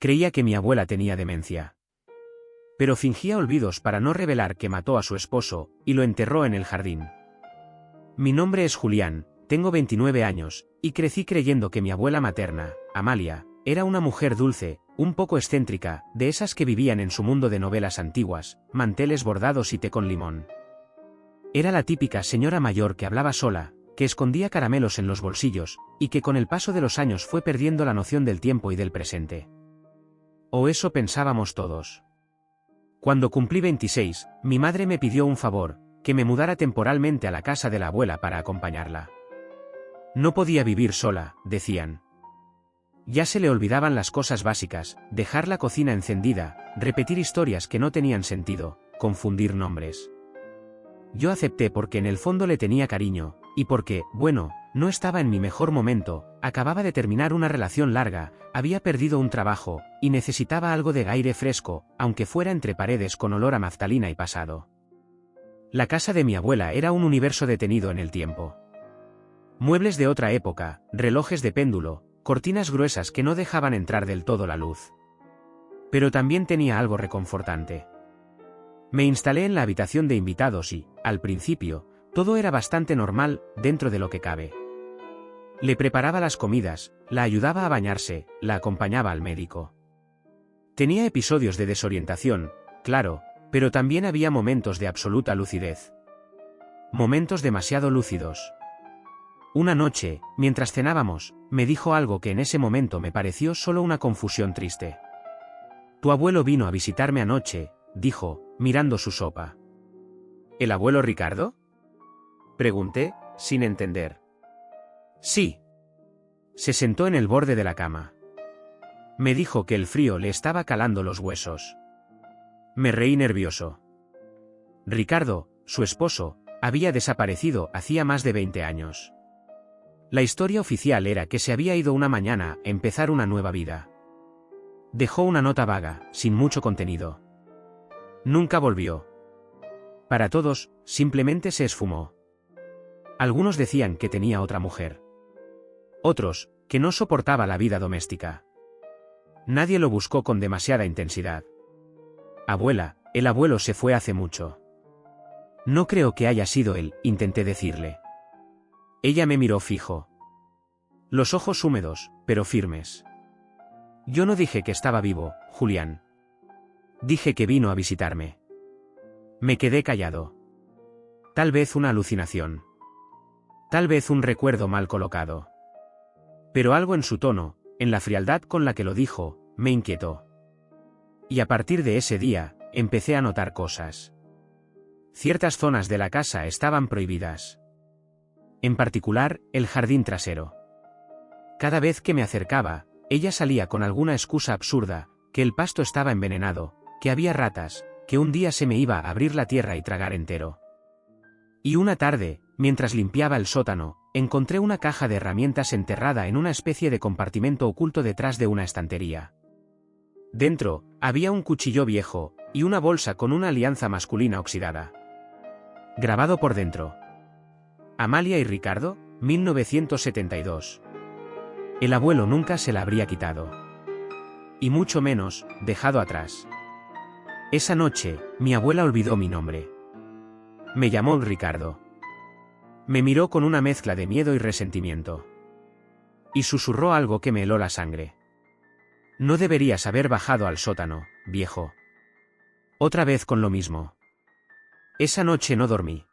Creía que mi abuela tenía demencia. Pero fingía olvidos para no revelar que mató a su esposo, y lo enterró en el jardín. Mi nombre es Julián, tengo 29 años, y crecí creyendo que mi abuela materna, Amalia, era una mujer dulce, un poco excéntrica, de esas que vivían en su mundo de novelas antiguas, manteles bordados y té con limón. Era la típica señora mayor que hablaba sola, que escondía caramelos en los bolsillos, y que con el paso de los años fue perdiendo la noción del tiempo y del presente. O eso pensábamos todos. Cuando cumplí 26, mi madre me pidió un favor, que me mudara temporalmente a la casa de la abuela para acompañarla. No podía vivir sola, decían. Ya se le olvidaban las cosas básicas, dejar la cocina encendida, repetir historias que no tenían sentido, confundir nombres. Yo acepté porque en el fondo le tenía cariño, y porque, bueno, no estaba en mi mejor momento, acababa de terminar una relación larga, había perdido un trabajo, y necesitaba algo de aire fresco, aunque fuera entre paredes con olor a naftalina y pasado. La casa de mi abuela era un universo detenido en el tiempo. Muebles de otra época, relojes de péndulo, cortinas gruesas que no dejaban entrar del todo la luz. Pero también tenía algo reconfortante. Me instalé en la habitación de invitados y, al principio, todo era bastante normal, dentro de lo que cabe. Le preparaba las comidas, la ayudaba a bañarse, la acompañaba al médico. Tenía episodios de desorientación, claro, pero también había momentos de absoluta lucidez. Momentos demasiado lúcidos. Una noche, mientras cenábamos, me dijo algo que en ese momento me pareció solo una confusión triste. «Tu abuelo vino a visitarme anoche», dijo, mirando su sopa. «¿El abuelo Ricardo?», pregunté, sin entender. «Sí». Se sentó en el borde de la cama. Me dijo que el frío le estaba calando los huesos. Me reí nervioso. Ricardo, su esposo, había desaparecido hacía más de 20 años. La historia oficial era que se había ido una mañana a empezar una nueva vida. Dejó una nota vaga, sin mucho contenido. Nunca volvió. Para todos, simplemente se esfumó. Algunos decían que tenía otra mujer. Otros, que no soportaba la vida doméstica. Nadie lo buscó con demasiada intensidad. «Abuela, el abuelo se fue hace mucho». «No creo que haya sido él», intenté decirle. Ella me miró fijo. Los ojos húmedos, pero firmes. «Yo no dije que estaba vivo, Julián. Dije que vino a visitarme». Me quedé callado. Tal vez una alucinación. Tal vez un recuerdo mal colocado. Pero algo en su tono, en la frialdad con la que lo dijo, me inquietó. Y a partir de ese día, empecé a notar cosas. Ciertas zonas de la casa estaban prohibidas. En particular, el jardín trasero. Cada vez que me acercaba, ella salía con alguna excusa absurda, que el pasto estaba envenenado, que había ratas, que un día se me iba a abrir la tierra y tragar entero. Y una tarde, mientras limpiaba el sótano, encontré una caja de herramientas enterrada en una especie de compartimento oculto detrás de una estantería. Dentro, había un cuchillo viejo, y una bolsa con una alianza masculina oxidada. Grabado por dentro: Amalia y Ricardo, 1972. El abuelo nunca se la habría quitado. Y mucho menos, dejado atrás. Esa noche, mi abuela olvidó mi nombre. Me llamó Ricardo. Me miró con una mezcla de miedo y resentimiento. Y susurró algo que me heló la sangre. «No deberías haber bajado al sótano, viejo». Otra vez con lo mismo. Esa noche no dormí.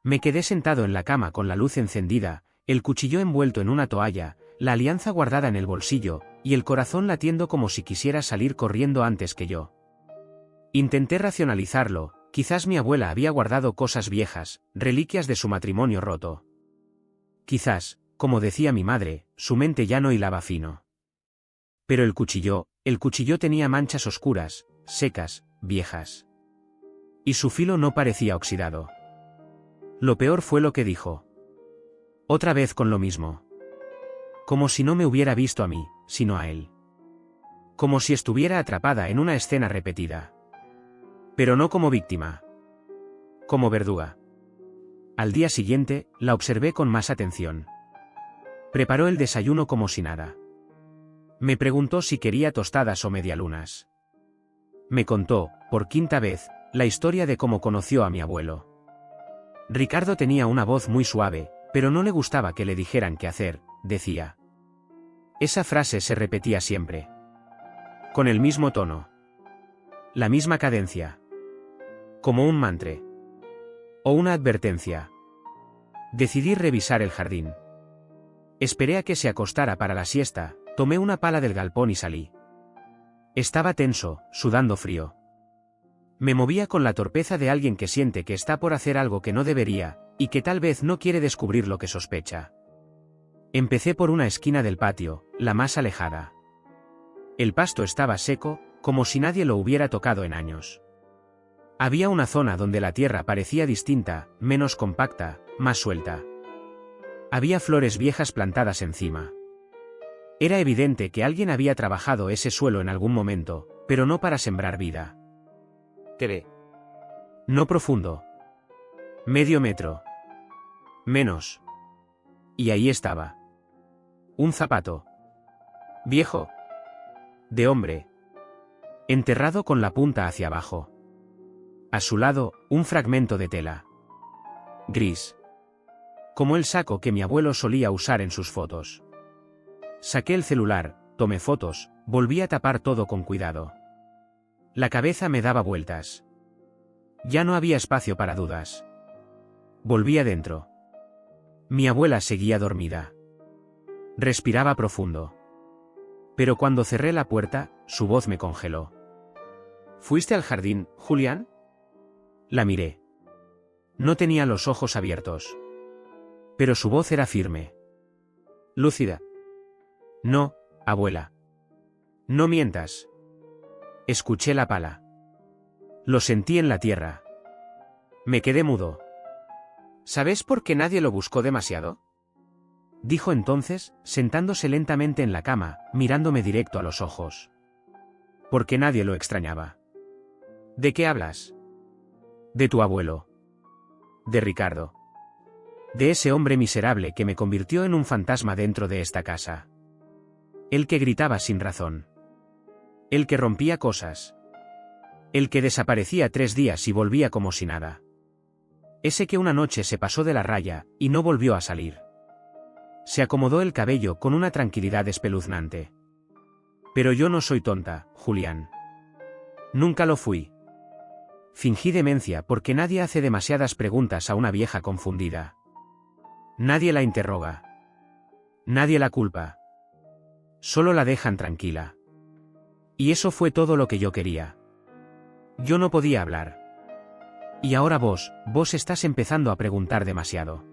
Me quedé sentado en la cama con la luz encendida, el cuchillo envuelto en una toalla, la alianza guardada en el bolsillo, y el corazón latiendo como si quisiera salir corriendo antes que yo. Intenté racionalizarlo, quizás mi abuela había guardado cosas viejas, reliquias de su matrimonio roto. Quizás, como decía mi madre, su mente ya no hilaba fino. Pero el cuchillo tenía manchas oscuras, secas, viejas. Y su filo no parecía oxidado. Lo peor fue lo que dijo. Otra vez con lo mismo. Como si no me hubiera visto a mí, sino a él. Como si estuviera atrapada en una escena repetida. Pero no como víctima. Como verduga. Al día siguiente, la observé con más atención. Preparó el desayuno como si nada. Me preguntó si quería tostadas o medialunas. Me contó, por quinta vez, la historia de cómo conoció a mi abuelo. Ricardo tenía una voz muy suave, pero no le gustaba que le dijeran qué hacer, decía. Esa frase se repetía siempre. Con el mismo tono. La misma cadencia. Como un mantra. O una advertencia. Decidí revisar el jardín. Esperé a que se acostara para la siesta, tomé una pala del galpón y salí. Estaba tenso, sudando frío. Me movía con la torpeza de alguien que siente que está por hacer algo que no debería, y que tal vez no quiere descubrir lo que sospecha. Empecé por una esquina del patio, la más alejada. El pasto estaba seco, como si nadie lo hubiera tocado en años. Había una zona donde la tierra parecía distinta, menos compacta, más suelta. Había flores viejas plantadas encima. Era evidente que alguien había trabajado ese suelo en algún momento, pero no para sembrar vida. TV. No profundo. Medio metro. Menos. Y ahí estaba. Un zapato. Viejo. De hombre. Enterrado con la punta hacia abajo. A su lado, un fragmento de tela. Gris. Como el saco que mi abuelo solía usar en sus fotos. Saqué el celular, tomé fotos, volví a tapar todo con cuidado. La cabeza me daba vueltas. Ya no había espacio para dudas. Volví adentro. Mi abuela seguía dormida. Respiraba profundo. Pero cuando cerré la puerta, su voz me congeló. ¿Fuiste al jardín, Julián? La miré. No tenía los ojos abiertos. Pero su voz era firme. Lúcida. No, abuela. No mientas. Escuché la pala. Lo sentí en la tierra. Me quedé mudo. ¿Sabes por qué nadie lo buscó demasiado? Dijo entonces, sentándose lentamente en la cama, mirándome directo a los ojos. Porque nadie lo extrañaba. ¿De qué hablas? De tu abuelo. De Ricardo. De ese hombre miserable que me convirtió en un fantasma dentro de esta casa. El que gritaba sin razón. El que rompía cosas. El que desaparecía 3 días y volvía como si nada. Ese que una noche se pasó de la raya y no volvió a salir. Se acomodó el cabello con una tranquilidad espeluznante. Pero yo no soy tonta, Julián. Nunca lo fui. Fingí demencia porque nadie hace demasiadas preguntas a una vieja confundida. Nadie la interroga. Nadie la culpa. Solo la dejan tranquila. Y eso fue todo lo que yo quería. Yo no podía hablar. Y ahora vos estás empezando a preguntar demasiado.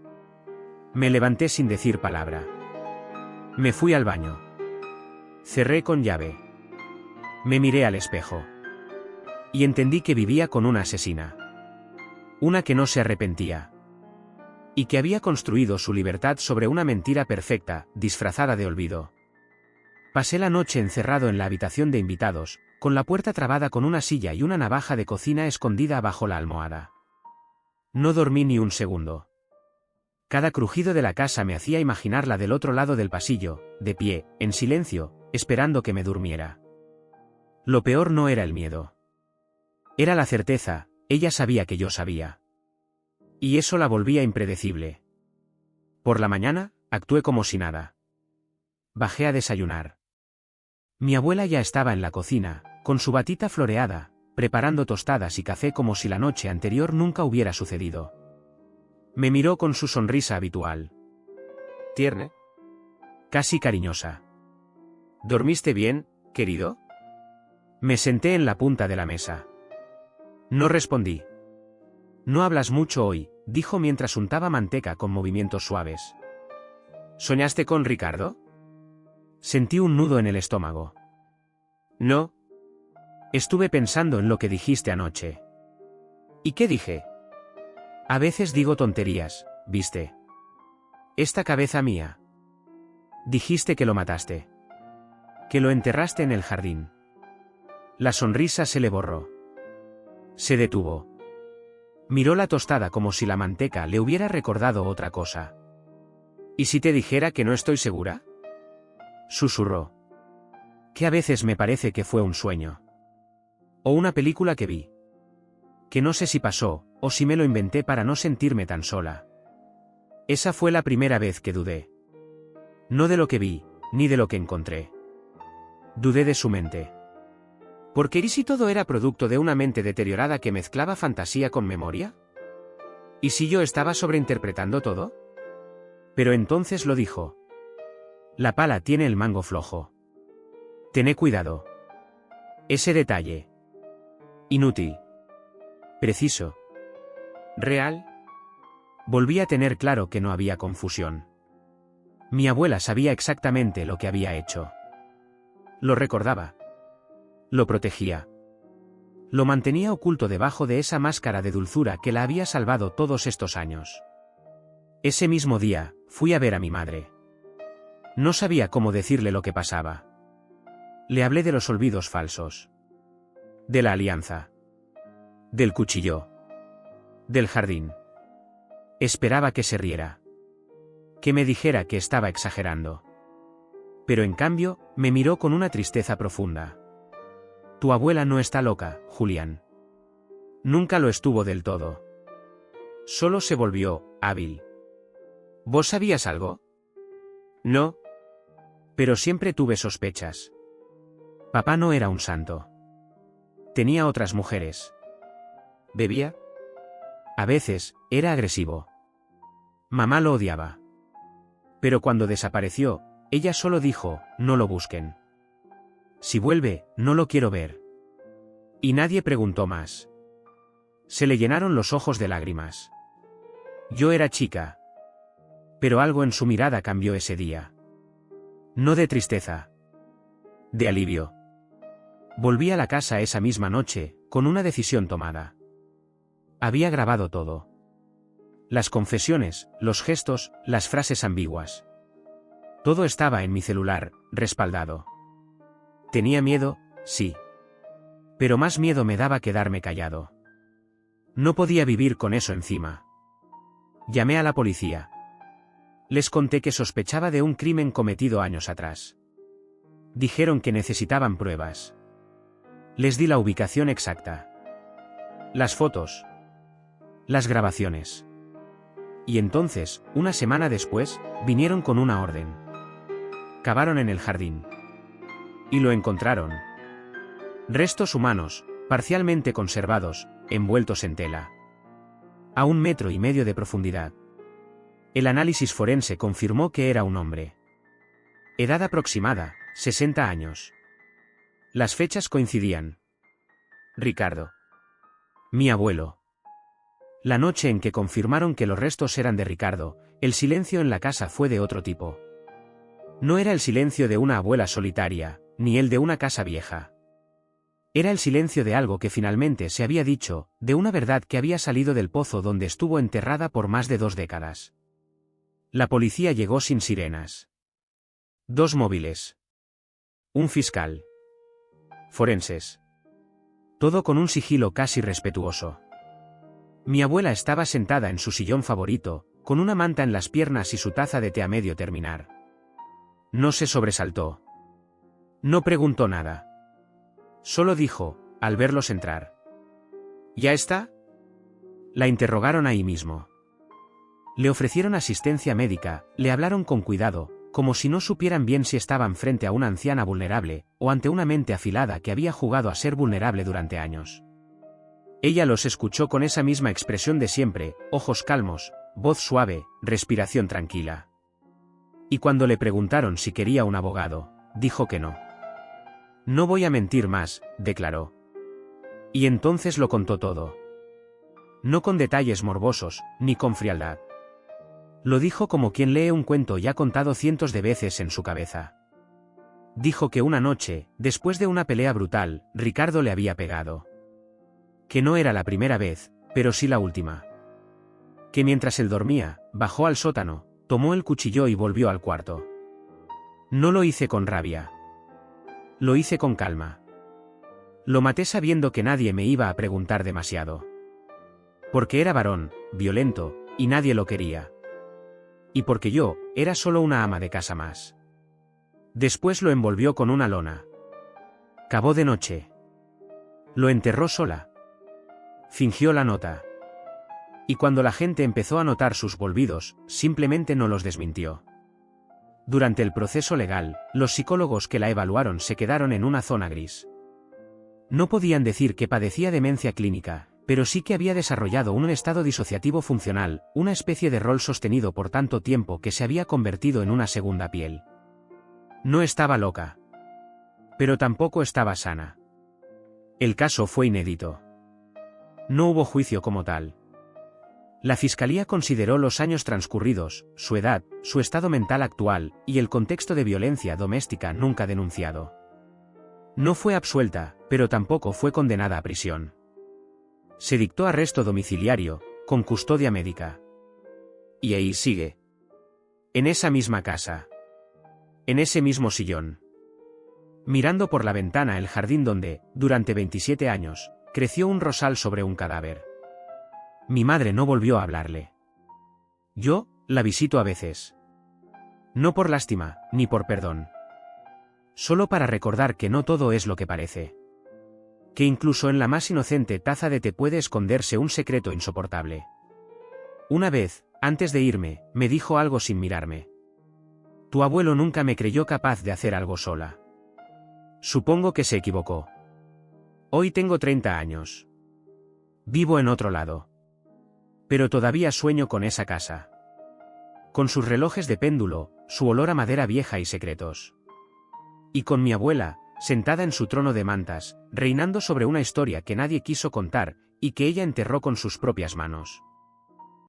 Me levanté sin decir palabra. Me fui al baño. Cerré con llave. Me miré al espejo. Y entendí que vivía con una asesina. Una que no se arrepentía. Y que había construido su libertad sobre una mentira perfecta, disfrazada de olvido. Pasé la noche encerrado en la habitación de invitados, con la puerta trabada con una silla y una navaja de cocina escondida bajo la almohada. No dormí ni un segundo. Cada crujido de la casa me hacía imaginarla del otro lado del pasillo, de pie, en silencio, esperando que me durmiera. Lo peor no era el miedo. Era la certeza, ella sabía que yo sabía. Y eso la volvía impredecible. Por la mañana, actué como si nada. Bajé a desayunar. Mi abuela ya estaba en la cocina, con su batita floreada, preparando tostadas y café como si la noche anterior nunca hubiera sucedido. Me miró con su sonrisa habitual. Tierna. Casi cariñosa. ¿Dormiste bien, querido? Me senté en la punta de la mesa. No respondí. No hablas mucho hoy, dijo mientras untaba manteca con movimientos suaves. ¿Soñaste con Ricardo? Sentí un nudo en el estómago. No. Estuve pensando en lo que dijiste anoche. ¿Y qué dije? A veces digo tonterías, ¿viste? Esta cabeza mía. Dijiste que lo mataste. Que lo enterraste en el jardín. La sonrisa se le borró. Se detuvo. Miró la tostada como si la manteca le hubiera recordado otra cosa. ¿Y si te dijera que no estoy segura? Susurró. Que a veces me parece que fue un sueño. O una película que vi. Que no sé si pasó, o si me lo inventé para no sentirme tan sola. Esa fue la primera vez que dudé. No de lo que vi, ni de lo que encontré. Dudé de su mente. Porque ¿y si todo era producto de una mente deteriorada que mezclaba fantasía con memoria? ¿Y si yo estaba sobreinterpretando todo? Pero entonces lo dijo. La pala tiene el mango flojo. Tené cuidado. Ese detalle. Inútil. Preciso. Real. Volví a tener claro que no había confusión. Mi abuela sabía exactamente lo que había hecho. Lo recordaba. Lo protegía. Lo mantenía oculto debajo de esa máscara de dulzura que la había salvado todos estos años. Ese mismo día, fui a ver a mi madre. No sabía cómo decirle lo que pasaba. Le hablé de los olvidos falsos. De la alianza. Del cuchillo. Del jardín. Esperaba que se riera. Que me dijera que estaba exagerando. Pero en cambio, me miró con una tristeza profunda. Tu abuela no está loca, Julián. Nunca lo estuvo del todo. Solo se volvió hábil. ¿Vos sabías algo? No. Pero siempre tuve sospechas. Papá no era un santo. Tenía otras mujeres. ¿Bebía? A veces, era agresivo. Mamá lo odiaba. Pero cuando desapareció, ella solo dijo, no lo busquen. Si vuelve, no lo quiero ver. Y nadie preguntó más. Se le llenaron los ojos de lágrimas. Yo era chica. Pero algo en su mirada cambió ese día. No de tristeza. De alivio. Volví a la casa esa misma noche, con una decisión tomada. Había grabado todo. Las confesiones, los gestos, las frases ambiguas. Todo estaba en mi celular, respaldado. Tenía miedo, sí. Pero más miedo me daba quedarme callado. No podía vivir con eso encima. Llamé a la policía. Les conté que sospechaba de un crimen cometido años atrás. Dijeron que necesitaban pruebas. Les di la ubicación exacta. Las fotos. Las grabaciones. Y entonces, una semana después, vinieron con una orden. Cavaron en el jardín. Y lo encontraron. Restos humanos, parcialmente conservados, envueltos en tela. A 1,5 metros de profundidad. El análisis forense confirmó que era un hombre. Edad aproximada, 60 años. Las fechas coincidían. Ricardo. Mi abuelo. La noche en que confirmaron que los restos eran de Ricardo, el silencio en la casa fue de otro tipo. No era el silencio de una abuela solitaria, ni el de una casa vieja. Era el silencio de algo que finalmente se había dicho, de una verdad que había salido del pozo donde estuvo enterrada por más de 2 décadas. La policía llegó sin sirenas. 2 móviles. Un fiscal. Forenses. Todo con un sigilo casi respetuoso. Mi abuela estaba sentada en su sillón favorito, con una manta en las piernas y su taza de té a medio terminar. No se sobresaltó. No preguntó nada. Solo dijo, al verlos entrar. ¿Ya está? La interrogaron ahí mismo. Le ofrecieron asistencia médica, le hablaron con cuidado, como si no supieran bien si estaban frente a una anciana vulnerable, o ante una mente afilada que había jugado a ser vulnerable durante años. Ella los escuchó con esa misma expresión de siempre, ojos calmos, voz suave, respiración tranquila. Y cuando le preguntaron si quería un abogado, dijo que no. No voy a mentir más, declaró. Y entonces lo contó todo. No con detalles morbosos, ni con frialdad. Lo dijo como quien lee un cuento ya contado cientos de veces en su cabeza. Dijo que una noche, después de una pelea brutal, Ricardo le había pegado. Que no era la primera vez, pero sí la última. Que mientras él dormía, bajó al sótano, tomó el cuchillo y volvió al cuarto. No lo hice con rabia. Lo hice con calma. Lo maté sabiendo que nadie me iba a preguntar demasiado. Porque era varón, violento, y nadie lo quería. Y porque yo, era solo una ama de casa más. Después lo envolvió con una lona. Cavó de noche. Lo enterró sola. Fingió la nota. Y cuando la gente empezó a notar sus bolvidos, simplemente no los desmintió. Durante el proceso legal, los psicólogos que la evaluaron se quedaron en una zona gris. No podían decir que padecía demencia clínica, pero sí que había desarrollado un estado disociativo funcional, una especie de rol sostenido por tanto tiempo que se había convertido en una segunda piel. No estaba loca. Pero tampoco estaba sana. El caso fue inédito. No hubo juicio como tal. La fiscalía consideró los años transcurridos, su edad, su estado mental actual, y el contexto de violencia doméstica nunca denunciado. No fue absuelta, pero tampoco fue condenada a prisión. Se dictó arresto domiciliario, con custodia médica. Y ahí sigue. En esa misma casa. En ese mismo sillón. Mirando por la ventana el jardín donde, durante 27 años, creció un rosal sobre un cadáver. Mi madre no volvió a hablarle. Yo, la visito a veces. No por lástima, ni por perdón. Solo para recordar que no todo es lo que parece. Que incluso en la más inocente taza de té puede esconderse un secreto insoportable. Una vez, antes de irme, me dijo algo sin mirarme. Tu abuelo nunca me creyó capaz de hacer algo sola. Supongo que se equivocó. Hoy tengo 30 años. Vivo en otro lado. Pero todavía sueño con esa casa. Con sus relojes de péndulo, su olor a madera vieja y secretos. Y con mi abuela, sentada en su trono de mantas, reinando sobre una historia que nadie quiso contar, y que ella enterró con sus propias manos.